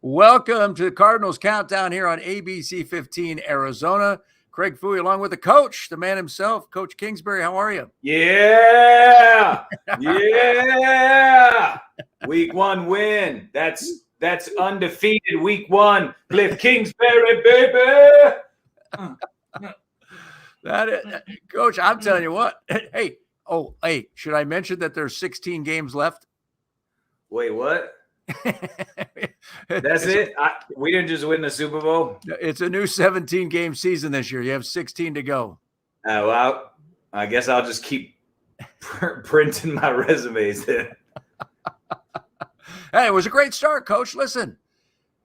Welcome to the Cardinals Countdown here on ABC 15 Arizona. Craig Fouie along with the coach, the man himself, Coach Kingsbury. How are you? Yeah. Yeah. Week 1 win. That's undefeated week 1. Cliff Kingsbury, baby. Coach, I'm telling you what. Hey, should I mention that there's 16 games left? Wait, what? That's it? We didn't just win the Super Bowl? It's a new 17-game season this year. You have 16 to go. Well, I guess I'll just keep printing my resumes then. Hey, it was a great start, Coach. Listen,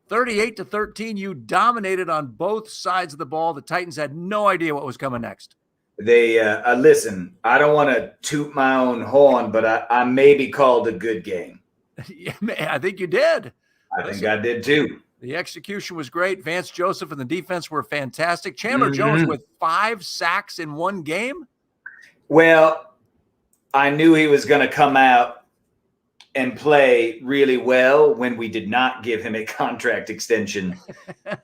38-13, you dominated on both sides of the ball. The Titans had no idea what was coming next. They listen, I don't want to toot my own horn, but I maybe called a good game. Yeah, I think you did. I think I did too. The execution was great. Vance Joseph and the defense were fantastic. Chandler Jones with 5 sacks in one game. Well, I knew he was going to come out and play really well when we did not give him a contract extension.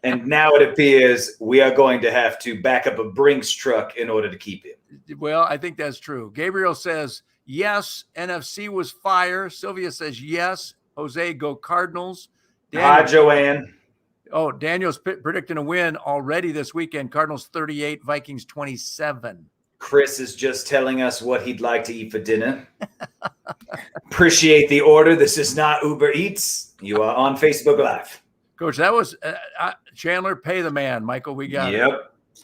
And now it appears we are going to have to back up a Brinks truck in order to keep him. Well, I think that's true. Gabriel says, yes, NFC was fire. Sylvia says, yes. Jose, go Cardinals. Hi, Joanne. Oh, Daniel's predicting a win already this weekend. Cardinals 38, Vikings 27. Chris is just telling us what he'd like to eat for dinner. Appreciate the order. This is not Uber Eats. You are on Facebook Live. Coach, that was Chandler, pay the man. Michael, we got it.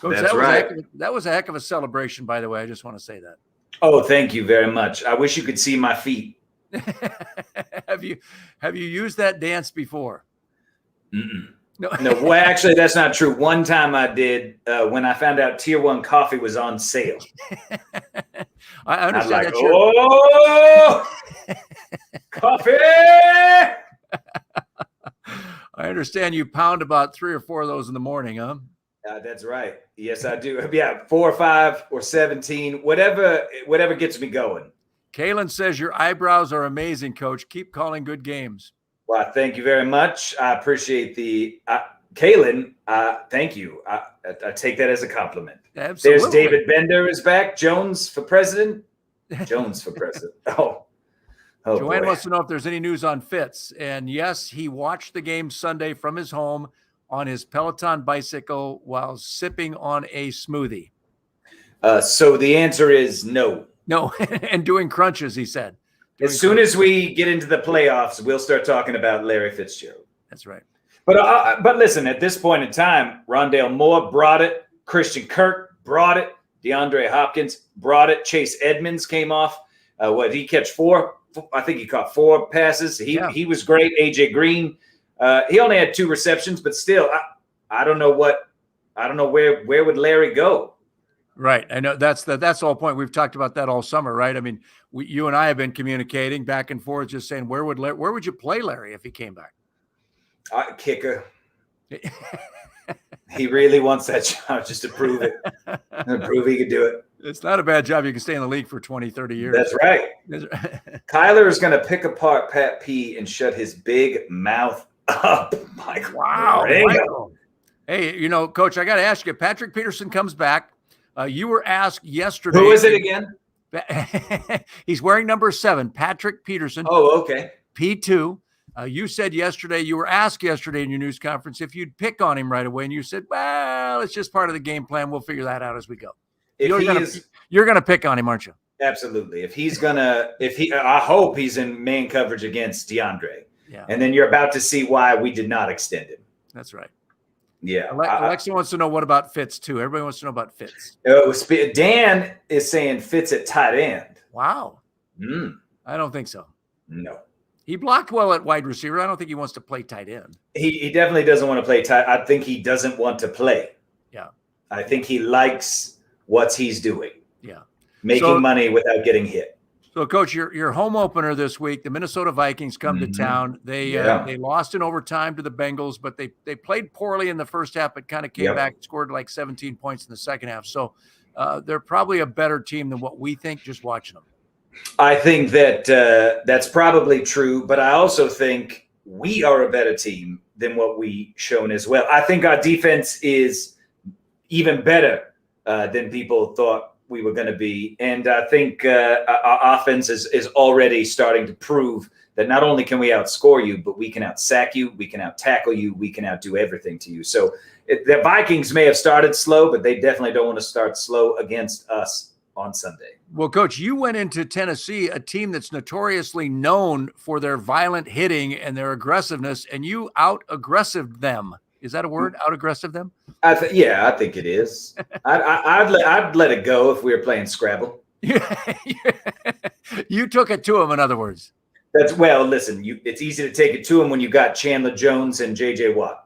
Coach, that's right. That was a heck of a celebration, by the way. I just want to say that. Oh, thank you very much. I wish you could see my feet. Have you used that dance before? No. Well, actually, that's not true. One time I did when I found out Tier 1 coffee was on sale. I understand coffee. I understand you pound about 3 or 4 of those in the morning, huh? That's right. Yes, I do. Yeah, 4 or 5 or 17, whatever gets me going. Kalen says your eyebrows are amazing, Coach. Keep calling good games. Well, thank you very much. I appreciate the Kalen. Thank you. I take that as a compliment. Absolutely. There's David Bender is back. Jones for president. Jones for president. Oh Joanne boy. wants to know if there's any news on Fitz. And yes, he watched the game Sunday from his home on his Peloton bicycle while sipping on a smoothie. So the answer is no. No, and doing crunches, he said. As soon as we get into the playoffs, we'll start talking about Larry Fitzgerald. That's right. But listen, at this point in time, Rondale Moore brought it. Christian Kirk brought it. DeAndre Hopkins brought it. Chase Edmonds came off. What did he catch? 4? I think he caught 4 passes. He was great. AJ Green. He only had 2 receptions, but still, I don't know where would Larry go. Right. I know that's the whole point. We've talked about that all summer, right? I mean, you and I have been communicating back and forth, just saying, where would you play Larry if he came back? Kicker. He really wants that job just to prove it. And prove he could do it. It's not a bad job. You can stay in the league for 20, 30 years. That's right. Kyler is going to pick apart Pat P and shut his big mouth up. Wow. Michael. Hey, Coach, I got to ask you, Patrick Peterson comes back. You were asked yesterday. Who is it again? He's wearing number 7, Patrick Peterson. Oh, okay. P2. You said yesterday, you were asked yesterday in your news conference if you'd pick on him right away. And you said, well, it's just part of the game plan. We'll figure that out as we go. You're going to pick on him, aren't you? Absolutely. I hope he's in main coverage against DeAndre. Yeah. And then you're about to see why we did not extend him. That's right. Yeah. Alexa wants to know what about Fitz too. Everybody wants to know about Fitz. Dan is saying Fitz at tight end. Wow. I don't think so. No. He blocked well at wide receiver. I don't think he wants to play tight end. He definitely doesn't want to play tight. I think he doesn't want to play. Yeah. I think he likes what he's doing. Yeah. Making money without getting hit. So, Coach, your home opener this week, the Minnesota Vikings come to town. They lost in overtime to the Bengals, but they played poorly in the first half, but kind of came back and scored like 17 points in the second half. So they're probably a better team than what we think just watching them. I think that that's probably true, but I also think we are a better team than what we shown as well. I think our defense is even better than people thought we were going to be. And I think our offense is already starting to prove that not only can we outscore you, but we can out-sack you, we can out-tackle you, we can outdo everything to you. So the Vikings may have started slow, but they definitely don't want to start slow against us on Sunday. Well, Coach, you went into Tennessee, a team that's notoriously known for their violent hitting and their aggressiveness, and you out-aggressive them. Is that a word? Out-aggressive them? I think it is. I'd let it go if we were playing Scrabble. You took it to them, in other words. Listen, it's easy to take it to them when you got Chandler Jones and J.J. Watt.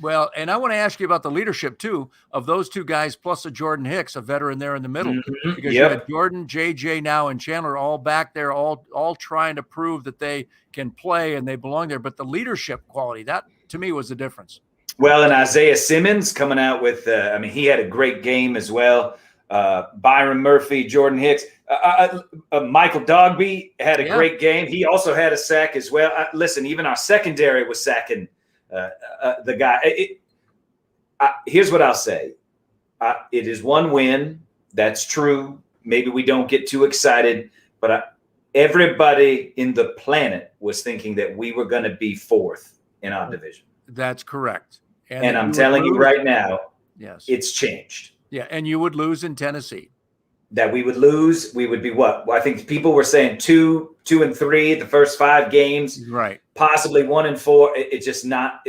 Well, and I want to ask you about the leadership, too, of those two guys, plus a Jordan Hicks, a veteran there in the middle. Mm-hmm. Because you had Jordan, J.J. now, and Chandler all back there, all trying to prove that they can play and they belong there. But the leadership quality, that, to me, was the difference. Well, and Isaiah Simmons coming out with, he had a great game as well. Byron Murphy, Jordan Hicks. Michael Dogby had a great game. He also had a sack as well. Listen, even our secondary was sacking the guy. Here's what I'll say. It is one win. That's true. Maybe we don't get too excited, but everybody in the planet was thinking that we were going to be fourth in our division. That's correct. And I'm telling you right now, yes, it's changed. Yeah, and you would lose in Tennessee. That we would lose. We would be what? I think people were saying 2-3 the first 5 games. Right. Possibly 1-4. It's not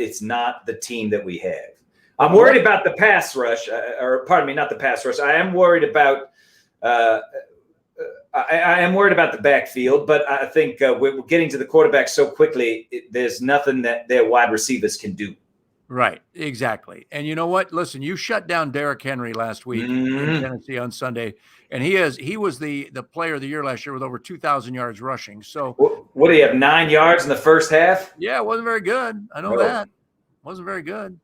the team that we have. I'm worried about the pass rush, or pardon me, not the pass rush. I am worried about I am worried about the backfield, but I think we're getting to the quarterback so quickly. There's nothing that their wide receivers can do. Right, exactly. And you know what? Listen, you shut down Derrick Henry last week in Tennessee on Sunday, and he was the player of the year last year with over 2,000 yards rushing. So what do you have, 9 yards in the first half? Yeah, it wasn't very good. I know that. Wasn't very good.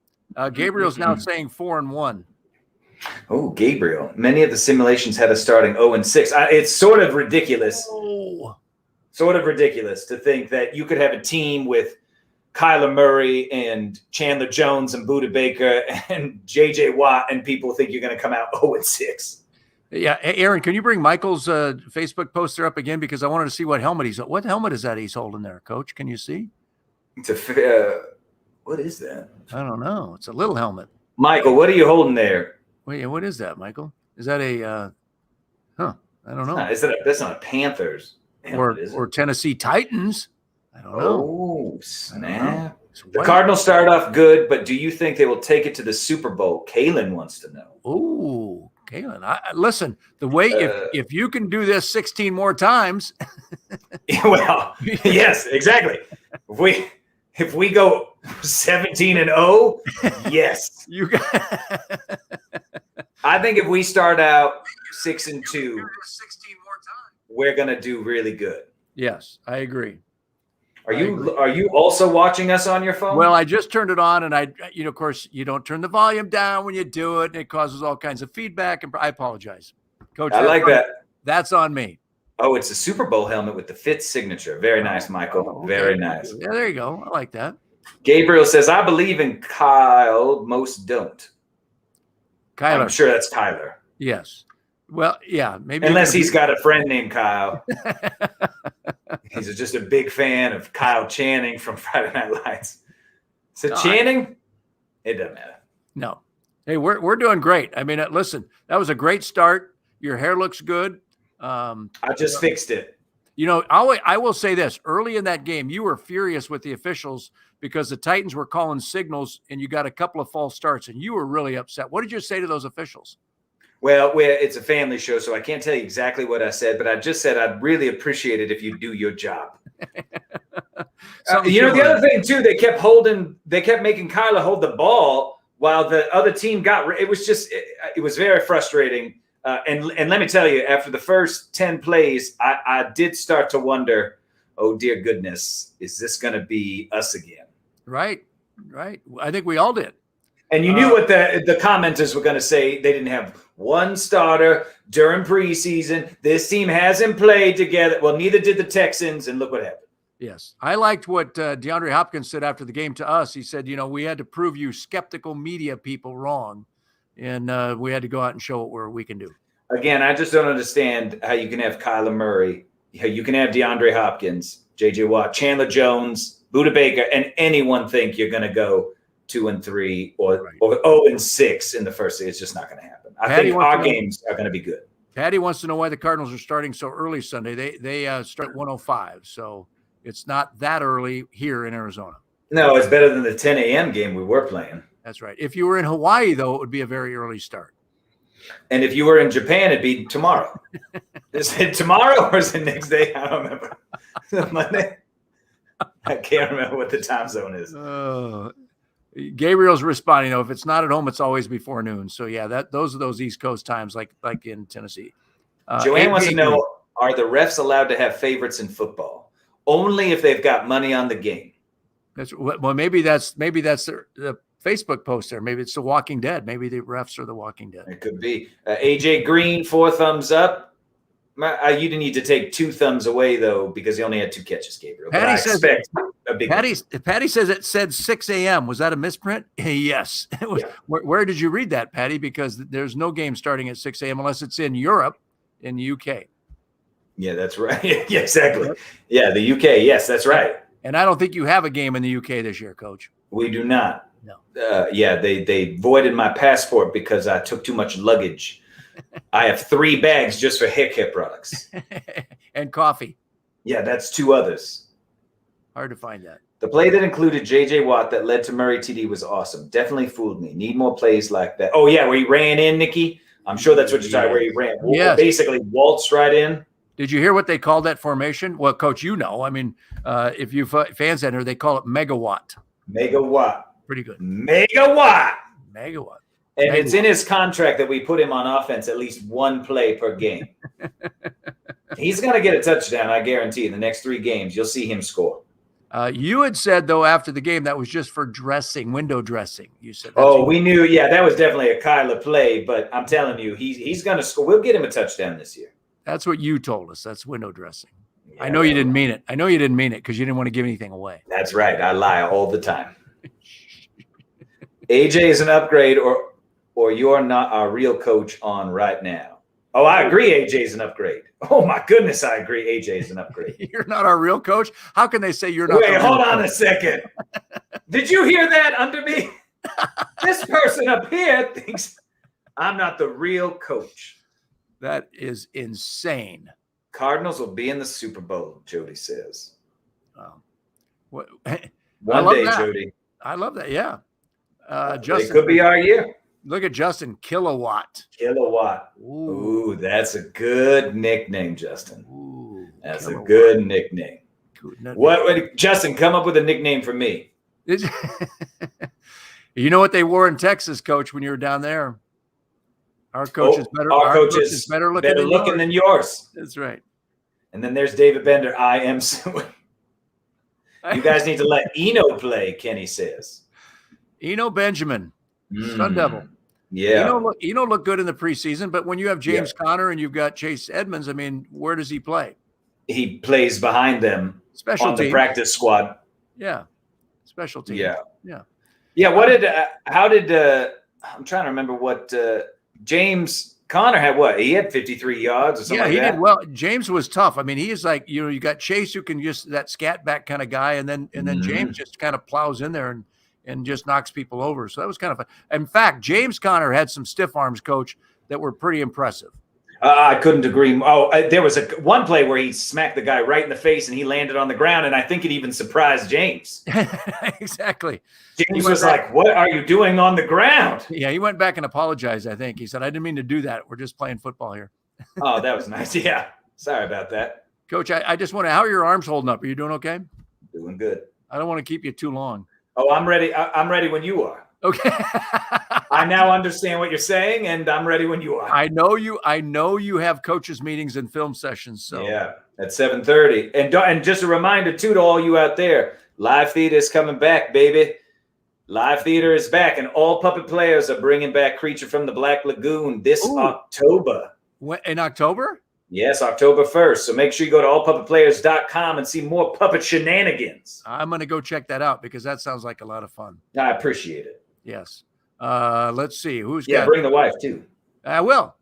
Gabriel's now saying 4-1. Oh, Gabriel. Many of the simulations had us starting 0-6. It's sort of ridiculous. Sort of ridiculous to think that you could have a team with Kyler Murray and Chandler Jones and Budda Baker and J.J. Watt, and people think you're going to come out 0-6. Yeah, Aaron, can you bring Michael's Facebook poster up again, because I wanted to see what helmet what helmet is that he's holding there, Coach? Can you see? What is that? I don't know. It's a little helmet. Michael, what are you holding there? Wait, what is that, Michael? Is that a I don't know. That's not a Panthers helmet, or Tennessee Titans. I don't know. Oh, snap. The Cardinals started off good, but do you think they will take it to the Super Bowl? Kalen wants to know. Oh, Kalen. Listen, the way if you can do this 16 more times. Well, yes, exactly. If we go 17-0, yes. You got I think if we start out 6-2, we're going to do really good. Yes, I agree. Are you also watching us on your phone? Well, I just turned it on, and of course, you don't turn the volume down when you do it, and it causes all kinds of feedback, and I apologize. Coach, I like that. That's on me. Oh, it's a Super Bowl helmet with the Fitz signature. Very nice, Michael. Okay. Very nice. Yeah, there you go. I like that. Gabriel says, I believe in Kyle. Most don't. Kyler. I'm sure that's Kyler. Yes. Well, yeah, maybe. Unless he's got a friend named Kyle. He's just a big fan of Kyle Channing from Friday Night Lights. So Channing? It doesn't matter. No. Hey, we're doing great. I mean, listen, that was a great start. Your hair looks good. I just fixed it. I will say this. Early in that game, you were furious with the officials because the Titans were calling signals and you got a couple of false starts, and you were really upset. What did you say to those officials? Well, it's a family show, so I can't tell you exactly what I said, but I just said I'd really appreciate it if you do your job. The other thing, too, they kept making Kyler hold the ball while the other team it was very frustrating. And let me tell you, after the first 10 plays, I did start to wonder, oh, dear goodness, is this going to be us again? Right. I think we all did. And you knew what the commenters were going to say. They didn't have one starter during preseason. This team hasn't played together. Well, neither did the Texans, and look what happened. Yes. I liked what DeAndre Hopkins said after the game to us. He said, we had to prove you skeptical media people wrong, and we had to go out and show what we can do. Again, I just don't understand how you can have Kyler Murray, how you can have DeAndre Hopkins, J.J. Watt, Chandler Jones, Budda Baker, and anyone think you're going to go 2-3 or 0-6 in the first day. It's just not going to happen. I think our games are going to be good. Patty wants to know why the Cardinals are starting so early Sunday. They start at 1:05, so it's not that early here in Arizona. No, it's better than the 10 a.m. game we were playing. That's right. If you were in Hawaii, though, it would be a very early start. And if you were in Japan, it'd be tomorrow. Is it tomorrow or is it next day? I don't remember. Monday? I can't remember what the time zone is. Gabriel's responding, if it's not at home, it's always before noon. So, yeah, those are those East Coast times like in Tennessee. Joanne wants to know, are the refs allowed to have favorites in football? Only if they've got money on the game. Maybe that's the Facebook post there. Maybe it's The Walking Dead. Maybe the refs are The Walking Dead. It could be. AJ Green, 4 thumbs up. You didn't need to take 2 thumbs away, though, because he only had 2 catches, Gabriel. Patty says it said 6 a.m. Was that a misprint? Yes. It was. Yeah. Where did you read that, Patty? Because there's no game starting at 6 a.m. unless it's in Europe, in the UK. Yeah, that's right. Yeah, exactly. Yeah, the UK. Yes, that's right. And I don't think you have a game in the UK this year, Coach. We do not. No. They voided my passport because I took too much luggage. I have 3 bags just for hair care products. And coffee. Yeah, that's 2 others. Hard to find that. The play that included J.J. Watt that led to Murray TD was awesome. Definitely fooled me. Need more plays like that. Oh, yeah, where he ran in, Nikki. I'm sure that's what you're talking about, where he ran. Yes. Basically waltzed right in. Did you hear what they called that formation? Well, Coach, I mean, if you fans enter, they call it megawatt. Megawatt. Pretty good. Megawatt. Megawatt. And it's in his contract that we put him on offense at least 1 play per game. He's going to get a touchdown, I guarantee. In the next 3 games, you'll see him score. You had said, though, after the game, that was just for window dressing. You said. We knew. Yeah, that was definitely a Kyler play. But I'm telling you, he's going to score. We'll get him a touchdown this year. That's what you told us. That's window dressing. Yeah, I know you didn't mean it. I know you didn't mean it because you didn't want to give anything away. That's right. I lie all the time. AJ is an upgrade, or you're not our real coach on right now. Oh, I agree. AJ is an upgrade. Oh my goodness, I agree. AJ is an upgrade. You're not our real coach. How can they say you're not? Wait, hold on a second. Did you hear that under me? This person up here thinks I'm not the real coach. That is insane. Cardinals will be in the Super Bowl, Jody says. One day, Jody. I love that. Yeah. Justin, it could be our year. Look at Justin, Kilowatt. Kilowatt. Ooh, that's a good nickname, Justin. Ooh, that's Kilowatt. A good nickname. What, Justin, come up with a nickname for me. You know what they wore in Texas, Coach, when you were down there? Our coach is better. Our coach is better looking than yours. That's right. And then there's David Bender. I am suing. You guys need to let Eno play, Kenny says. Eno Benjamin, Sun Devil. Yeah. Eno looked good in the preseason, but when you have James Conner and you've got Chase Edmonds, I mean, where does he play? He plays behind them on the practice squad. Yeah. Special team. Yeah. Yeah. Yeah. I'm trying to remember what James Conner had. What? He had 53 yards or something like that. Yeah, he did well. James was tough. I mean, he is like, you got Chase who can just that scat back kind of guy, and then James just kind of plows in there and just knocks people over. So that was kind of fun. In fact, James Conner had some stiff arms, Coach, that were pretty impressive. I couldn't agree. There was one play where he smacked the guy right in the face and he landed on the ground, and I think it even surprised James. Exactly. James was like, "What are you doing on the ground?" Yeah, he went back and apologized, I think. He said, "I didn't mean to do that. We're just playing football here." Oh, that was nice. Yeah. Sorry about that. Coach, I just want to, how are your arms holding up? Are you doing okay? Doing good. I don't want to keep you too long. Oh, I'm ready. I'm ready when you are. Okay. I now understand what you're saying, and I'm ready when you are. I know you have coaches meetings and film sessions. So yeah, at 7:30. And just a reminder too to all you out there, live theater is coming back, baby. Live theater is back, and all puppet players are bringing back Creature from the Black Lagoon this October. In October? Yes, October 1st. So make sure you go to allpuppetplayers.com and see more puppet shenanigans. I'm going to go check that out because that sounds like a lot of fun. I appreciate it. Yes. Let's see. Bring the wife too. I will.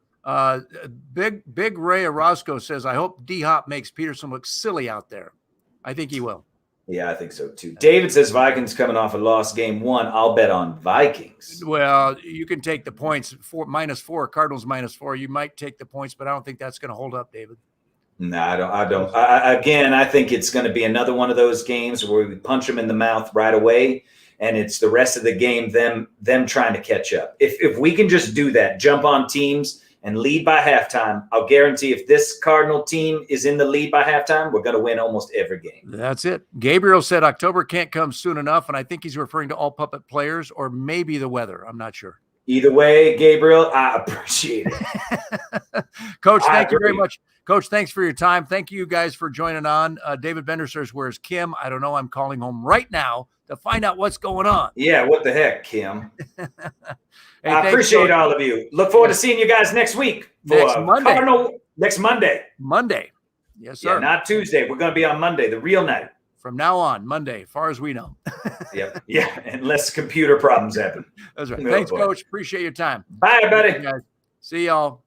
Big Ray Orozco says, I hope D-Hop makes Peterson look silly out there. I think he will. Yeah, I think so too. David says Vikings coming off a loss game 1. I'll bet on Vikings. Well, you can take the points. -4, Cardinals -4. You might take the points, but I don't think that's going to hold up, David. No, I don't. I think it's going to be another one of those games where we punch them in the mouth right away, and it's the rest of the game them trying to catch up. If we can just do that, jump on teams and lead by halftime, I'll guarantee if this Cardinal team is in the lead by halftime, we're going to win almost every game. That's it. Gabriel said October can't come soon enough, and I think he's referring to all puppet players or maybe the weather. I'm not sure. Either way, Gabriel, I appreciate it. Coach, thank you very much. Coach, thanks for your time. Thank you guys for joining on. David Bender says, where's Kim? I don't know. I'm calling home right now to find out what's going on. Yeah, what the heck, Kim? Hey, I appreciate all of you. Look forward to seeing you guys next week. Next Monday. Next Monday. Monday. Yes, sir. Yeah, not Tuesday. We're going to be on Monday, the real night. From now on, Monday, far as we know. Yep. Yeah, unless computer problems happen. That's right. Thanks, Coach. Appreciate your time. Bye, everybody. Guys. See y'all.